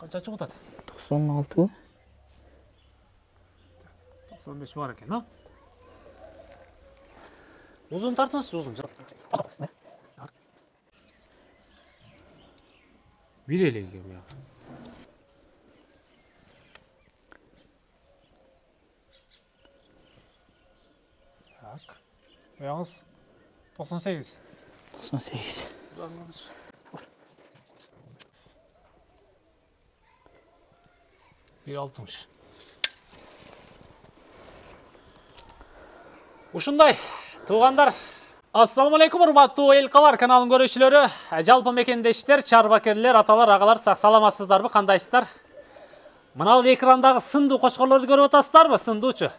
Qancha chiqib o'tadi? 96. 95 bor ekan, ha? Uzun tartsanız uzun. Bir ele gibi ya. Tak. Yalnız 98. 98. Uzanmamız. Bir 60. Ушундай туугандар, ассаламу алейкум, урматтуу эл калар каналынын көрүүчүлөрү, жалпы мекендештер, чарбакерлер, аталар, агалар, сак саламатсыздарбы, кандайсыздар? Мына экрандагы сындуу кочкорлорду көрүп атасыздарбы? Сындуучу.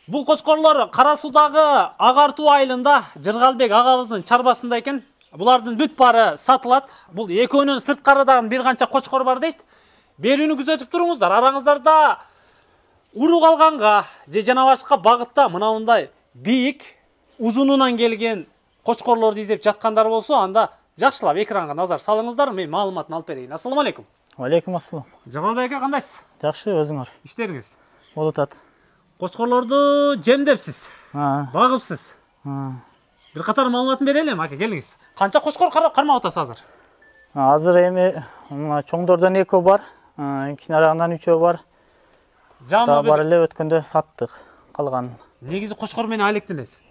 Бул кочкорлор Кара Суудагы Агартуу айылында Жыргалбек агабыздын чарбасында экен. Булардын бүт баары сатылат. Бул экөөнүн сырткарыдагы бир канча кочкор бар дейт. Берүүнү күзөтүп туруңуздар. Араңыздарда урук алганга же жана башка багытта мынандай бийик, узунунан келген кочкорлорду издеп жаткандар болсо, анда жакшылап экранга назар салыңыздар, мен маалыматын алып берейин. Ассаламу алейкум. Алейкум ассалам. Жамалбек ака, кандайсыз? Жакшы, өзүңөр? Иштериңиз? Болуп атат. Кочкорлорду жемдепсиз, багыпсыз. Бир катар маалыматын берели эми, ака, келиңиз. Канча кочкор кармап атасыз азыр? Азыр эми чоңдордон 2 бар, кичинерагынан 3 бар. Жана бар эле өткөндө саттык калган. Негизи кочкор менен айлектенесиз.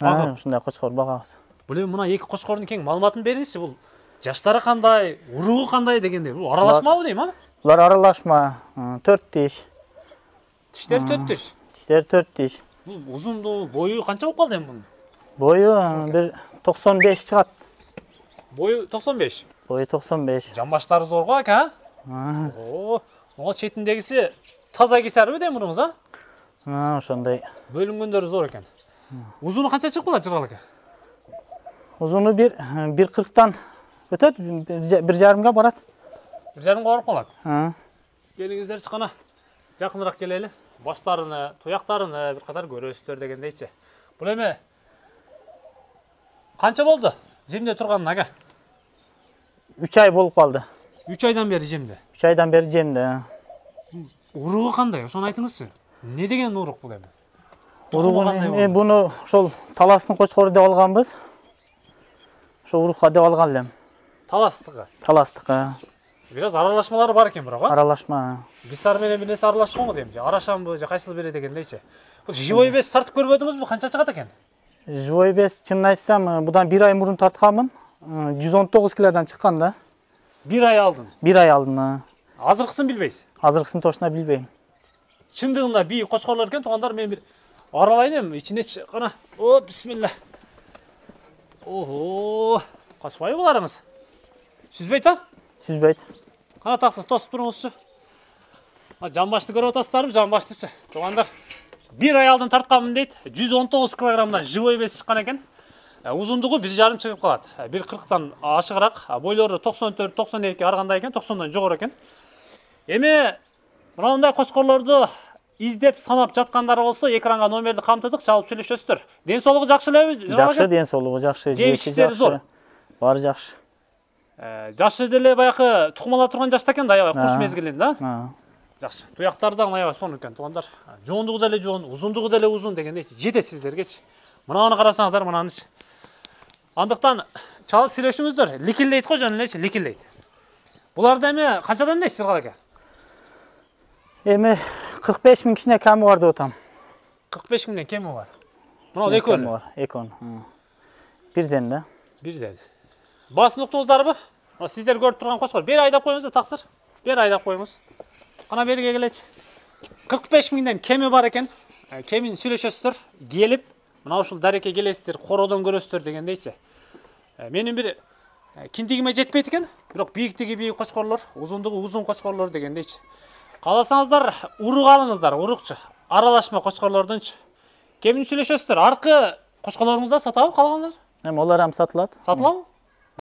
Ушундай кочкор багабыз. Бул эми мына 2 кочкордун кең маалыматын бериңизчи. Бул жаштары кандай, уругу кандай дегенде, бул аралашмабы дейм, а? Булар аралашма, 4 тиш. Тиштер 4 тиш. Тиштер 4 тиш. Бул узундугу, бою канча болуп калды эми бунун? Бою бир 95 чыгат. Бою 95. Бою 95. Жамбаштары зор го ака, а? О, могу четиндегиси таза кесарбы дейм мурунуз, а? Ошондой. Бөлүнгөндөрү зор экен. Узуну канча чыгып калат Жыргал ака? Узуну 1.40-тан өтөт, 1.5-га барат. 1.5-га барып калат. Келиңиздерчи кана. Жакыныраак келели. Баштарыны, туяктарыны бир катар көрөсүздөр дегендейчи. Бул эми канча болду жемде турганына ака? 3 ай болуп калды. 3 айдан бери жемде. 3 айдан бери жемде. Уругу кандай? Ошону айтыңызчы. Не деген урук бул эми? Уругу кандай? Буну ошол таластын кочкору деп алганбыз. Ошо урукка деп алган элем. Таластыкы. Таластыкы. Бир аз аралашмалары бар экен бирок, а? Аралашма. Бисар менен бир нерсе аралашкан го дейм. Арашамбы же кайсыл бири дегендейчи. Бул живой бес тартып көрбөдүңүзбү? Канча чыгат экен? Живой бес, чынын айтсам, будан 1 ай мурун тартканмын. 119 килодан чыккан да. 1 ай алдын. 1 ай алдын. Азыркысын билбейсиз? Азыркысын точно билбейм. Чындыгында бийик кочкорлор экен, туугандар, мен бир аралайын эми, ичине кана. О, бисмилла. Ого, качпайбы буларыңыз? Сүзбөйт, а? Сүзбөйт. Кана таксыз тосуп туруңузчу. Жамбашты көрүп атасыздарбы, жамбаштычы? Туугандар, 1 ай алдын тартканмын дейт. 119 килограммдан живой бес чыккан экен. Узундугу 1,5 чыгып калат. 1,40-тан ашыгыраак, бойлору 94-92 аргандай экен, 90-дан жогору экен. Эми мындай кочкорлорду издеп санап жаткандар болсо, экранга номерди камтыдык, чалып сүйлөшөсүздөр. Ден соолугу жакшы элеби? Жакшы, ден соолугу жакшы, жеши жакшы. Баары жакшы. Жашы деле баягы тукумала турган жашта экен да, аябай куш мезгилинде, да? Жакшы. Туяктары да аябай сонун экен, туугандар. Жоондугу деле жоон, узундугу деле узун дегендейчи. Жетет сиздергечи. Мынаны карасаңыздар, мынанычы. Андыктан чалып сүйлөшүңүздөр. Ликилдейт го, жөн элечи, ликилдейт. Буларды эми канчадан дейсиз, Жыргал ака? Эми 45 миң кичине кеми бар деп атам. 45 миңден кеми бар. Мына экөөнү. Экөөнү. Бирден да. Бирден. Басын уктуңуздарбы? Сиздер көрүп турган кочкор. Бери айдап коюңуз, таксыр. Бери айдап коюңуз. Кана бериге келечи. 45 миңден кеми бар экен. Кемин сүйлөшөсүздөр. Келип, мына ушул дарекке келесиздер, кородон көрөсүздөр дегендейчи. Менин бир киндигиме жетпейт экен, бирок бийиктиги бийик кочкорлор, узундугу узун кочкорлор дегендейчи. Кааласаңыздар, урук алыңыздар, урукчу. Аралашма кочкорлордунчу. Кемин сүйлөшөсүздөр. Аркы кочкорлоруңузда сатабы калгандар? Эми олар ham сатылат. Сатылабы?